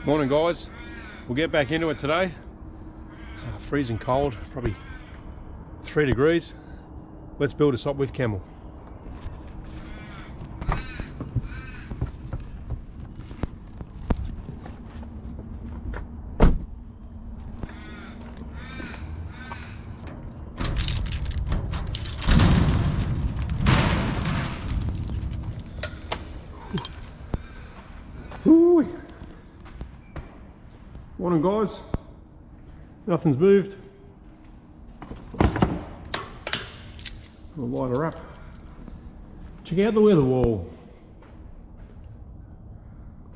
Morning guys, we'll get back into it today. Freezing cold, probably 3 degrees. Let's build a Sopwith Camel. Morning guys, nothing's moved. I'll light her up. Check out the weather wall,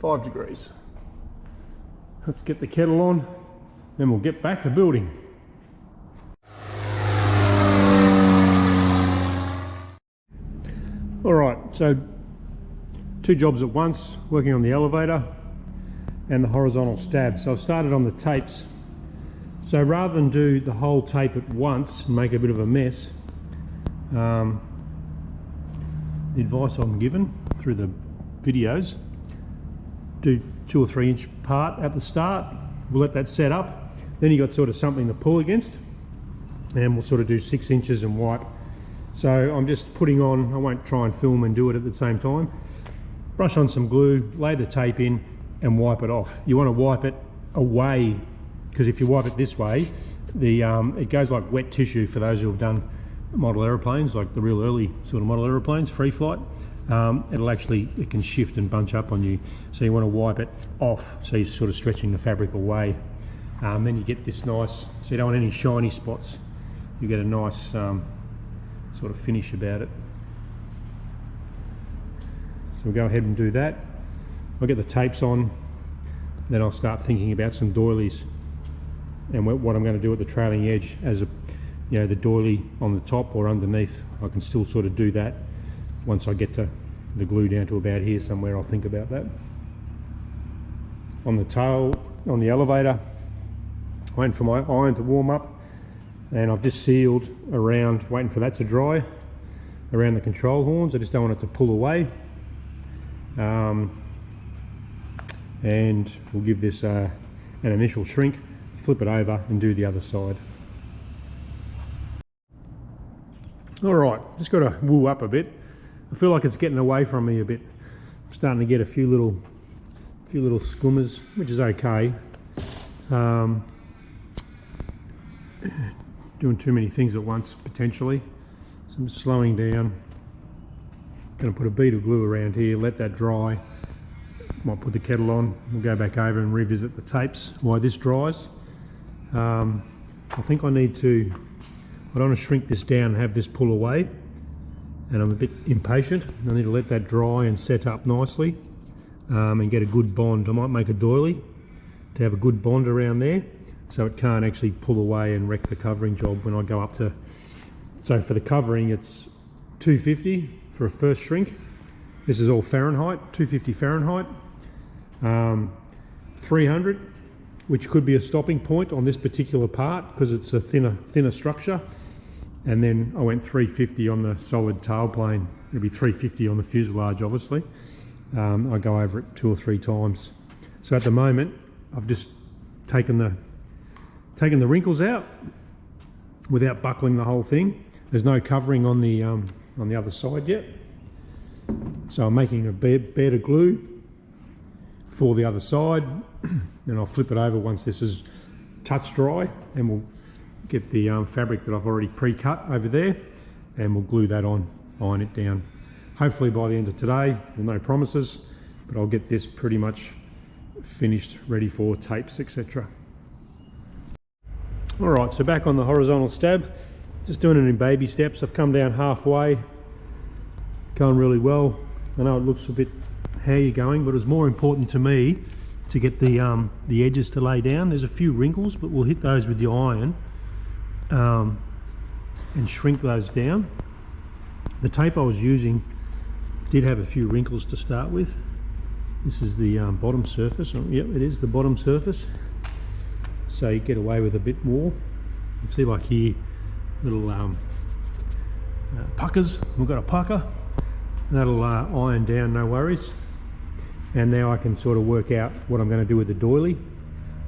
5 degrees. Let's get the kettle on, then we'll get back to building. Alright, so 2 jobs at once, working on the elevator and the horizontal stab. So I've started on the tapes. So rather than do the whole tape at once and make a bit of a mess, the advice I'm given through the videos, do 2 or 3 inch part at the start. We'll let that set up. Then you got sort of something to pull against, and we'll sort of do 6 inches and wipe. So I'm just putting on, I won't try and film and do it at the same time. Brush on some glue, lay the tape in, and wipe it off. You want to wipe it away, because if you wipe it this way, it goes like wet tissue for those who have done model aeroplanes, like the real early sort of model aeroplanes, free flight. It can shift and bunch up on you. So you want to wipe it off, so you're sort of stretching the fabric away. Then you get this nice, so you don't want any shiny spots. You get a nice sort of finish about it. So we'll go ahead and do that. I'll get the tapes on, then I'll start thinking about some doilies and what I'm going to do at the trailing edge as the doily on the top or underneath. I can still sort of do that once I get to the glue down to about here somewhere. I'll think about that. On the tail, on the elevator, waiting for my iron to warm up, and I've just sealed around, waiting for that to dry, around the control horns. I just don't want it to pull away. And we'll give this an initial shrink, flip it over and do the other side. Alright, just got to woo up a bit. I feel like it's getting away from me a bit. I'm starting to get a few little skummers, which is okay. Doing too many things at once potentially, so I'm slowing down. Going to put a bead of glue around here, let that dry. Might put the kettle on, we'll go back over and revisit the tapes while this dries. I think I don't want to shrink this down and have this pull away, and I'm a bit impatient. I need to let that dry and set up nicely and get a good bond. I might make a doily to have a good bond around there, so it can't actually pull away and wreck the covering job when I go up to. So for the covering, it's 250 for a first shrink. This is all Fahrenheit, 250 Fahrenheit. 300, which could be a stopping point on this particular part because it's a thinner structure. And then I went 350 on the solid tailplane. It'll be 350 on the fuselage, obviously. I go over it 2 or 3 times. So at the moment, I've just taken the wrinkles out without buckling the whole thing. There's no covering on the other side yet. So I'm making a bed of glue for the other side, and I'll flip it over once this is touch dry, and we'll get the fabric that I've already pre-cut over there, and we'll glue that on, iron it down. Hopefully by the end of today, with no promises, but I'll get this pretty much finished, ready for tapes, etc. Alright, so back on the horizontal stab, just doing it in baby steps. I've come down halfway, going really well. I know it looks a bit how you're going, but it was more important to me to get the edges to lay down. There's a few wrinkles, but we'll hit those with the iron and shrink those down. The tape I was using did have a few wrinkles to start with. This is the bottom surface. Oh, yep, it is the bottom surface. So you get away with a bit more. You see, like here, little puckers. We've got a pucker. That'll iron down, no worries. and now I can sort of work out what I'm going to do with the doily.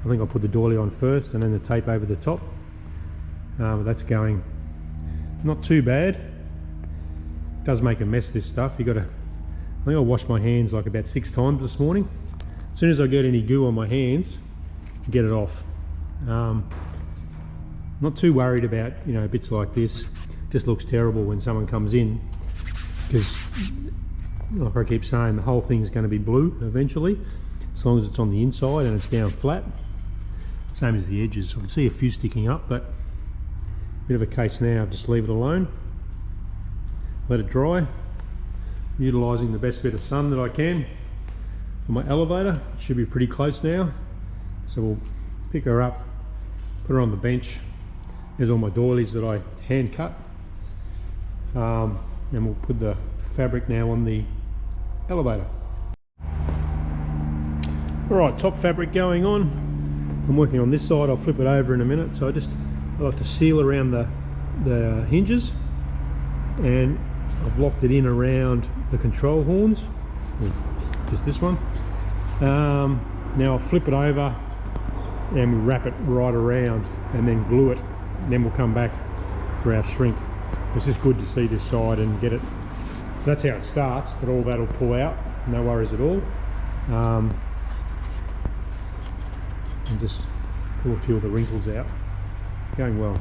I think I'll put the doily on first and then the tape over the top. That's going not too bad. It does make a mess, this stuff. I think I washed my hands like about 6 times this morning. As soon as I get any goo on my hands, get it off. Not too worried about, you know, bits like this. It just looks terrible when someone comes in, because like I keep saying, the whole thing's going to be blue eventually, as long as it's on the inside and it's down flat. Same as the edges. I can see a few sticking up, but bit of a case now of just leave it alone, let it dry, utilising the best bit of sun that I can for my elevator. It should be pretty close now, so we'll pick her up, put her on the bench. There's all my doilies that I hand cut, and we'll put the fabric now on the elevator. Alright, top fabric going on. I'm working on this side. I'll flip it over in a minute. So I like to seal around the hinges, and I've locked it in around the control horns, just this one. Now I'll flip it over and we wrap it right around and then glue it, and then we'll come back for our shrink. It's just good to see this side and get it. So that's how it starts, but all that'll pull out, no worries at all. And just pull a few of the wrinkles out. Going well.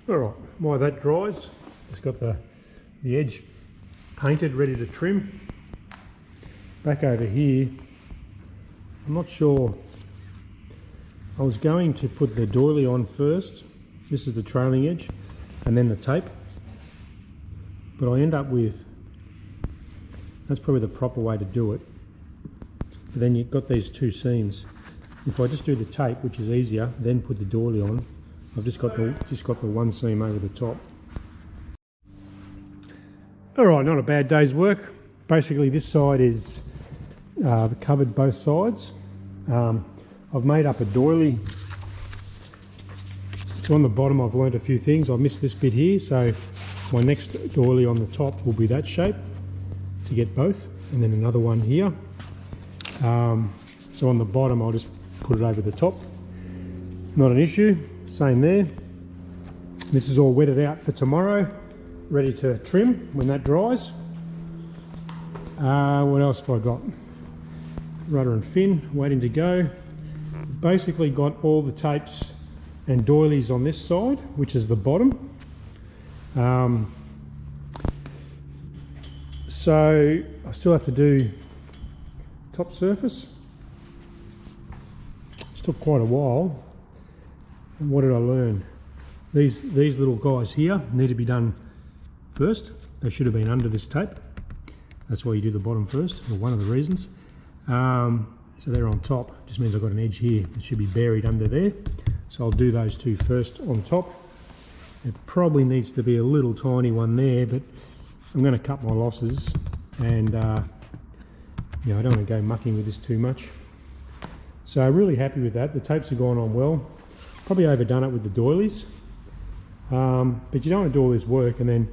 Alright, while that dries, just got the edge painted, ready to trim. Back over here, I'm not sure. I was going to put the doily on first. This is the trailing edge, and then the tape. But I end up with, that's probably the proper way to do it. But then you've got these 2 seams. If I just do the tape, which is easier, then put the doily on, I've just got the 1 seam over the top. Alright, not a bad day's work. Basically this side is covered both sides. I've made up a doily. So on the bottom I've learnt a few things. I missed this bit here, so my next doily on the top will be that shape to get both, and then another one here. So on the bottom I'll just put it over the top. Not an issue. Same there. This is all wetted out for tomorrow, ready to trim when that dries. What else have I got? Rudder and fin waiting to go. Basically got all the tapes and doilies on this side, which is the bottom. So I still have to do top surface. It took quite a while. And what did I learn? These little guys here need to be done first. They should have been under this tape. That's why you do the bottom first, or one of the reasons. So they're on top. Just means I've got an edge here. It should be buried under there. So I'll do those 2 first on top. It probably needs to be a little tiny one there, but I'm going to cut my losses, and yeah, I don't want to go mucking with this too much. So I'm really happy with that. The tapes have gone on well. Probably overdone it with the doilies, but you don't want to do all this work and then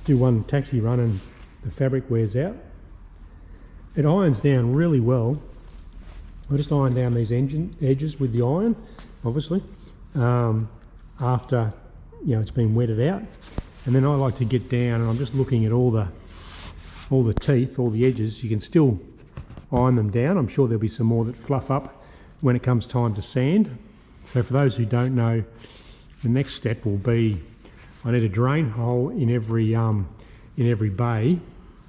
do one taxi run and the fabric wears out. It irons down really well. I just iron down these edges with the iron, obviously, after it's been wetted out, and then I like to get down and I'm just looking at all the teeth, all the edges. You can still iron them down. I'm sure there'll be some more that fluff up when it comes time to sand. So for those who don't know, the next step will be I need a drain hole in every bay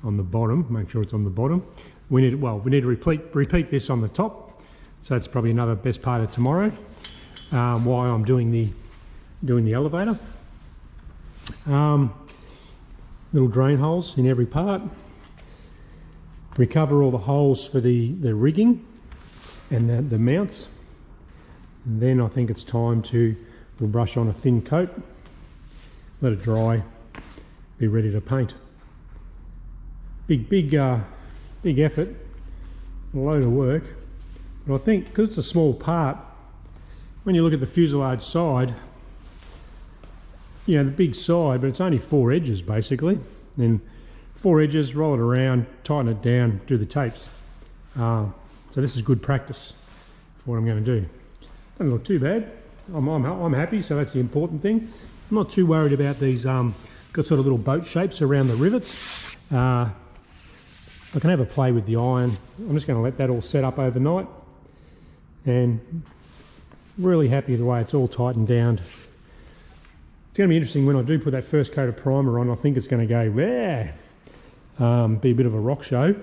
on the bottom. Make sure it's on the bottom. We need to repeat this on the top. So that's probably another best part of tomorrow. While I'm doing the elevator. Little drain holes in every part. Recover all the holes for the rigging and the mounts. And then I think it's time we'll brush on a thin coat, let it dry, be ready to paint. Big effort, a load of work. But I think because it's a small part, when you look at the fuselage side, the big side, but it's only 4 edges basically, and 4 edges, roll it around, tighten it down, do the tapes. So this is good practice for what I'm going to do. Doesn't look too bad. I'm happy, so that's the important thing. I'm not too worried about these, got sort of little boat shapes around the rivets. I can have a play with the iron. I'm just going to let that all set up overnight. And really happy the way it's all tightened down. It's going to be interesting when I do put that first coat of primer on. I think it's going to go, there. Be a bit of a rock show,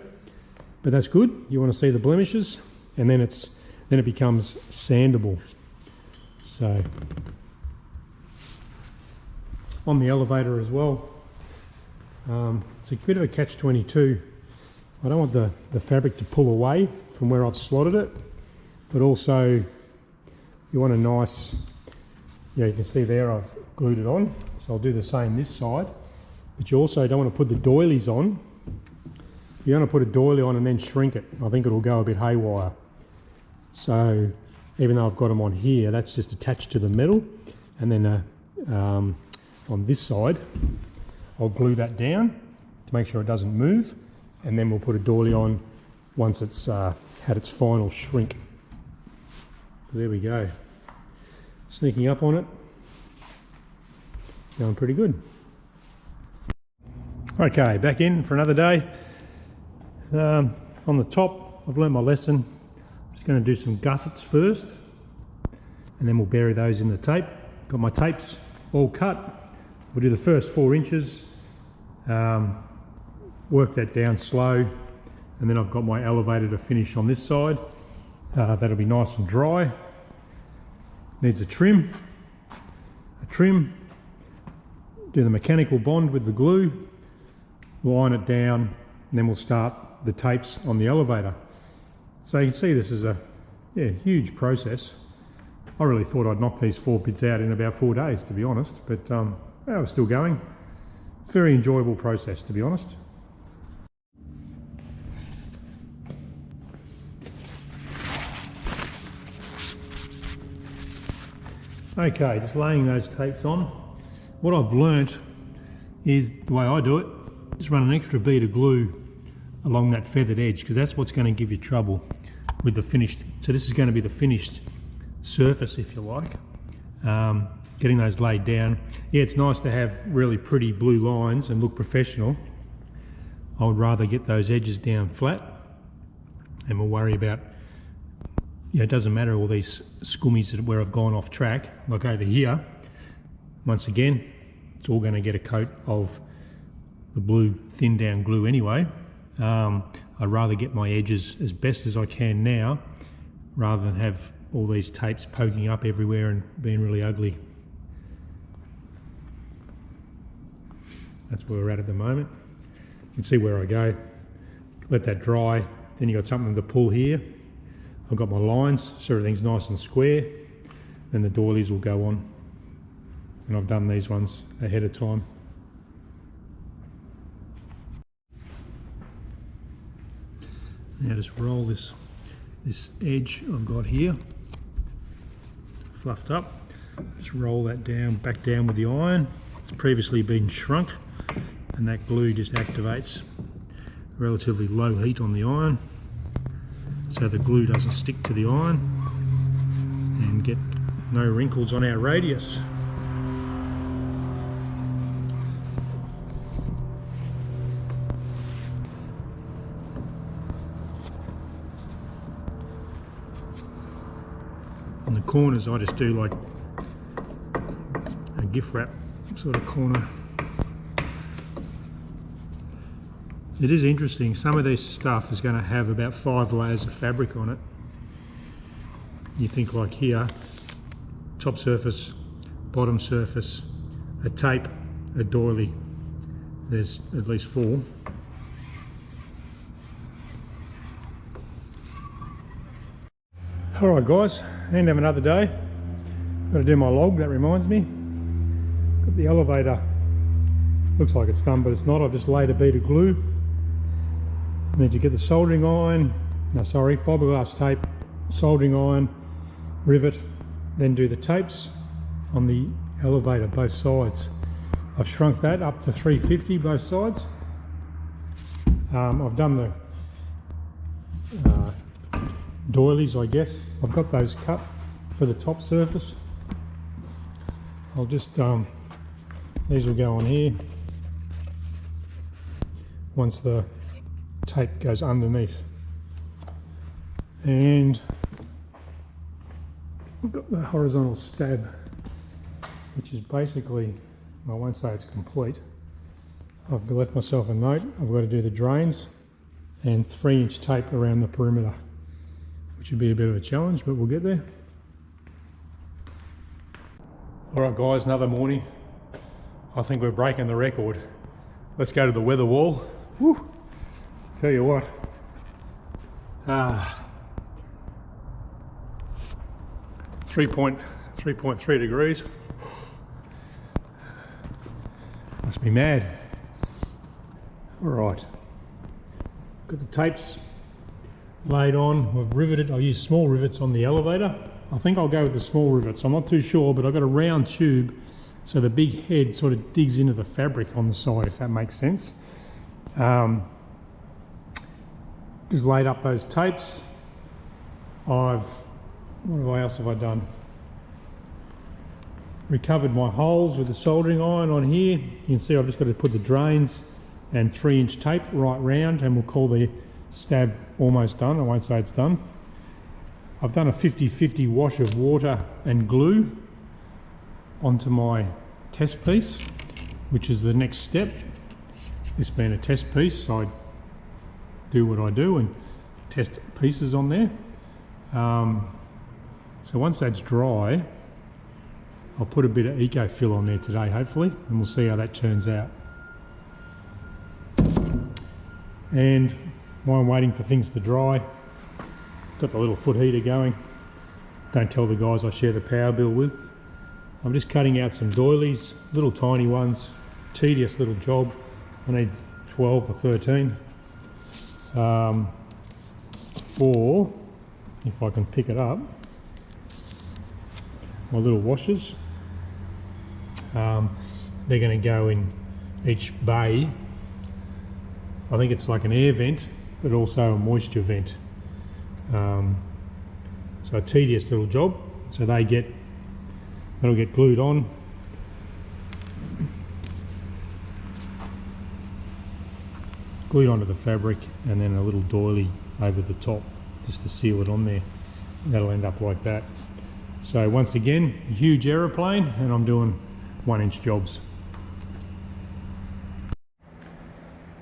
but that's good. You want to see the blemishes, and then it becomes sandable. So on the elevator as well, it's a bit of a catch-22. I don't want the fabric to pull away from where I've slotted it, but also you want a nice, you can see there I've glued it on, so I'll do the same this side. But you also don't want to put the doilies on. You want to put a doily on and then shrink it. I think it'll go a bit haywire. So even though I've got them on here, that's just attached to the metal. And then on this side, I'll glue that down to make sure it doesn't move. And then we'll put a doily on once it's had its final shrink. So there we go. Sneaking up on it. Going pretty good. Okay, back in for another day. On the top, I've learned my lesson. I'm just going to do some gussets first, and then we'll bury those in the tape. Got my tapes all cut. We'll do the first 4 inches, work that down slow, and then I've got my elevator to finish on this side. That'll be nice and dry. Needs a trim, do the mechanical bond with the glue, line it down, and then we'll start the tapes on the elevator. So you can see this is a huge process. I really thought I'd knock these 4 bits out in about 4 days, to be honest, but we're still going. Very enjoyable process, to be honest. Okay, just laying those tapes on. What I've learnt is, the way I do it, just run an extra bead of glue along that feathered edge, because that's what's going to give you trouble with the finished. So this is going to be the finished surface, if you like. Getting those laid down. Yeah, it's nice to have really pretty blue lines and look professional. I would rather get those edges down flat, and we'll worry about, it doesn't matter all these scummies where I've gone off track, like over here. Once again, it's all going to get a coat of the blue thin down glue anyway. I'd rather get my edges as best as I can now, rather than have all these tapes poking up everywhere and being really ugly. That's where we're at the moment. You can see where I go. Let that dry, then you've got something to pull here. I've got my lines, so everything's nice and square. Then the doilies will go on. And I've done these ones ahead of time. Now just roll this edge I've got here, fluffed up. Just roll that down, back down with the iron. It's previously been shrunk, and that glue just activates relatively low heat on the iron, so the glue doesn't stick to the iron and get no wrinkles on our radius. On the corners I just do like a gift wrap sort of corner. It is interesting, some of this stuff is going to have about 5 layers of fabric on it. You think like here, top surface, bottom surface, a tape, a doily. There's at least 4. Alright guys, end of another day. Got to do my log, that reminds me. Got the elevator, looks like it's done but it's not. I've just laid a bead of glue. I need to get the soldering iron, fiberglass tape, soldering iron, rivet, then do the tapes on the elevator both sides. I've shrunk that up to 350 both sides. I've done the doilies, I guess. I've got those cut for the top surface. I'll just, these will go on here once the tape goes underneath. And I've got the horizontal stab, which is basically, I won't say it's complete. I've left myself a note. I've got to do the drains and 3-inch tape around the perimeter, which would be a bit of a challenge, but we'll get there. All right guys, another morning. I think we're breaking the record. Let's go to the weather wall. Woo! Tell you what. 3.3 degrees. Must be mad. All right. Got the tapes laid on. We've riveted. I use small rivets on the elevator. I think I'll go with the small rivets. I'm not too sure, but I've got a round tube, so the big head sort of digs into the fabric on the side, if that makes sense. Just laid up those tapes. What else have I done? Recovered my holes with the soldering iron on here. You can see I've just got to put the drains and 3-inch tape right round, and we'll call the stab almost done. I won't say it's done. I've done a 50-50 wash of water and glue onto my test piece, which is the next step. This being a test piece, I do what I do and test pieces on there. So once that's dry, I'll put a bit of eco-fill on there today, hopefully, and we'll see how that turns out. And while I'm waiting for things to dry, got the little foot heater going. Don't tell the guys I share the power bill with. I'm just cutting out some doilies, little tiny ones, tedious little job. I need 12 or 13 for, if I can pick it up, my little washers. They're going to go in each bay. I think it's like an air vent, but also a moisture vent. So a tedious little job. So that'll get glued on. Glued onto the fabric, and then a little doily over the top just to seal it on there. And that'll end up like that. So once again, a huge aeroplane, and I'm doing 1-inch jobs.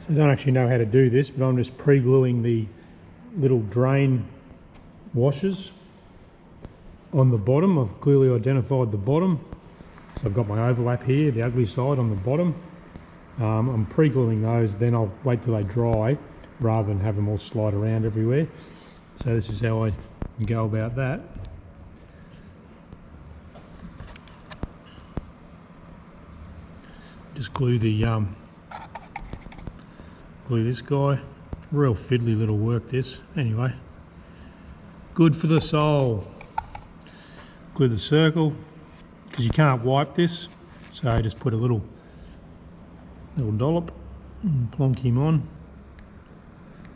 So I don't actually know how to do this, but I'm just pre-gluing the little drain washers on the bottom. I've clearly identified the bottom. So I've got my overlap here, the ugly side on the bottom. I'm pre-gluing those, then I'll wait till they dry rather than have them all slide around everywhere. So this is how I go about that. Just glue the glue this guy. Real fiddly little work this. Anyway, good for the sole. Glue the circle, because you can't wipe this, so just put a little dollop and plonk him on.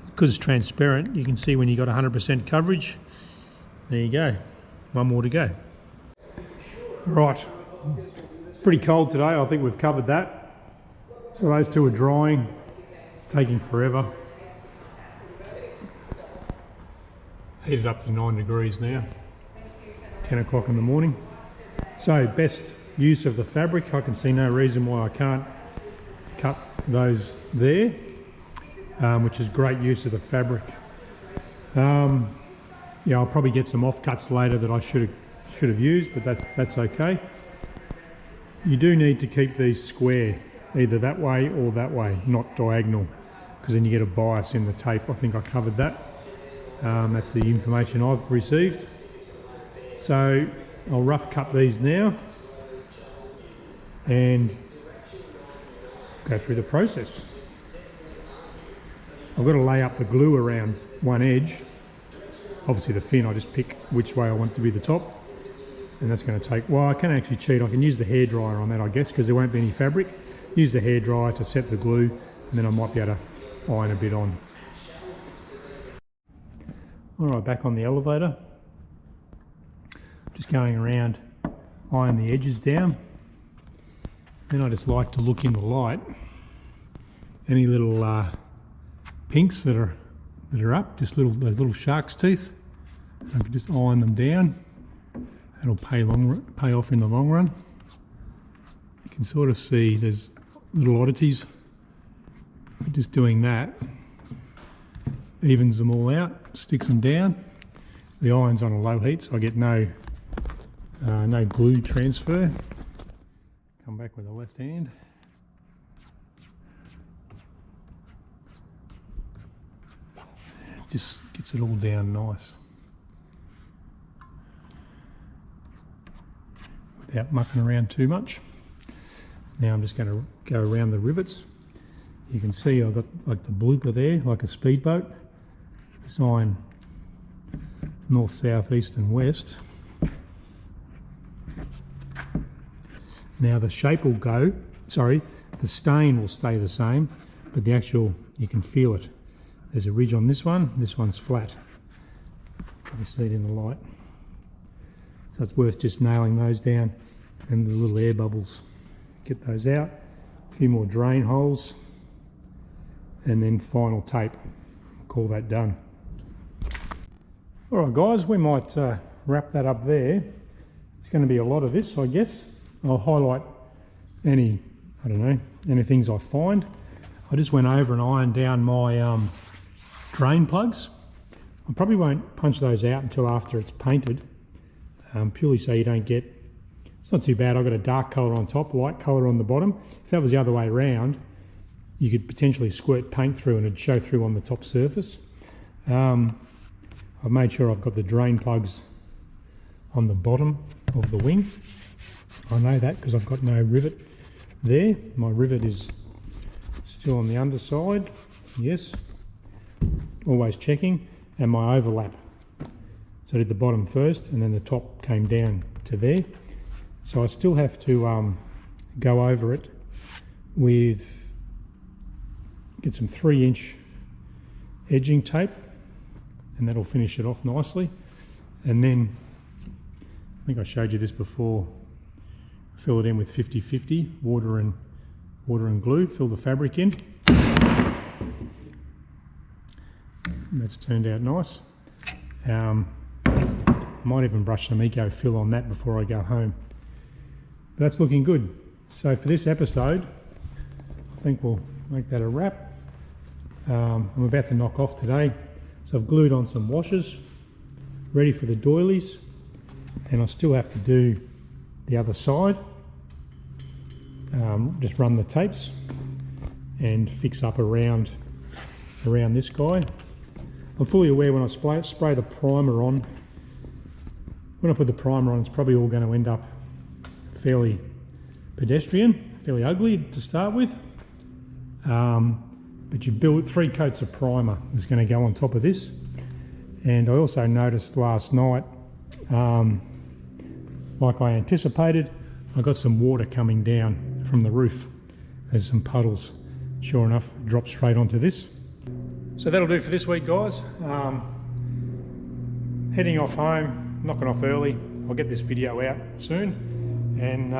Because it's transparent, you can see when you got 100% coverage. There you go. One more to go. Right, pretty cold today. I think we've covered that. So those two are drying. It's taking forever. Heated up to 9 degrees now. 10 o'clock in the morning. So best use of the fabric. I can see no reason why I can't cut those there, which is great use of the fabric. Yeah, I'll probably get some offcuts later that I should have used, but that's okay. You do need to keep these square, either that way or that way, not diagonal, because then you get a bias in the tape. I think I covered that. That's the information I've received. So I'll rough cut these now and go through the process. I've got to lay up the glue around one edge. Obviously the fin, I just pick which way I want to be the top, and that's going to take, well, I can actually cheat. I can use the hairdryer on that, I guess, because there won't be any fabric. Use the hairdryer to set the glue, and then I might be able to iron a bit on. Alright, back on the elevator. Just going around, iron the edges down. Then I just like to look in the light. Any little pinks that are up, just those little shark's teeth. I can just iron them down. That'll pay off in the long run. You can sort of see there's little oddities. Just doing that evens them all out, sticks them down. The iron's on a low heat, so I get no glue transfer. Come back with the left hand. Just gets it all down nice without mucking around too much. Now I'm just going to go around the rivets. You can see I've got like the blooper there, like a speedboat. Just iron north, south, east and west. Now the shape will go, the stain will stay the same, but the actual, you can feel it. There's a ridge on this one's flat. You can see it in the light. So it's worth just nailing those down, and the little air bubbles. Get those out, a few more drain holes, and then final tape. Call that done. Alright guys, we might wrap that up there. It's going to be a lot of this, I guess. I'll highlight any things I find. I just went over and ironed down my drain plugs. I probably won't punch those out until after it's painted, purely so you don't get, it's not too bad. I've got a dark colour on top, light colour on the bottom. If that was the other way around, you could potentially squirt paint through and it'd show through on the top surface. I've made sure I've got the drain plugs on the bottom of the wing. I know that because I've got no rivet there. My rivet is still on the underside, yes, always checking, and my overlap. So I did the bottom first and then the top came down to there. So I still have to go over it with, get some 3-inch edging tape, and that'll finish it off nicely. And then, I think I showed you this before, fill it in with 50-50, water and glue, fill the fabric in. And that's turned out nice. I might even brush some eco fill on that before I go home. But that's looking good. So for this episode, I think we'll make that a wrap. I'm about to knock off today. So I've glued on some washers, ready for the doilies, and I still have to do the other side. Just run the tapes and fix up around this guy. I'm fully aware when I spray the primer on, when I put the primer on, it's probably all going to end up fairly pedestrian, fairly ugly to start with. But you build 3 coats of primer is going to go on top of this. And I also noticed last night, like I anticipated, I got some water coming down from the roof. There's some puddles. Sure enough, drop straight onto this. So that'll do for this week, guys. Heading off home, knocking off early. I'll get this video out soon. And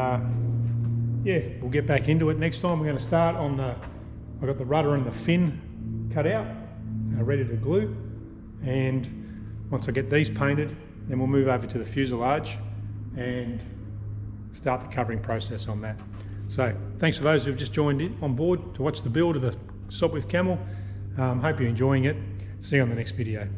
yeah, we'll get back into it. Next time we're going to start on the, I've got the rudder and the fin cut out, ready to glue. And once I get these painted, then we'll move over to the fuselage and start the covering process on that. So thanks for those who've just joined in on board to watch the build of the Sopwith Camel. Hope you're enjoying it. See you on the next video.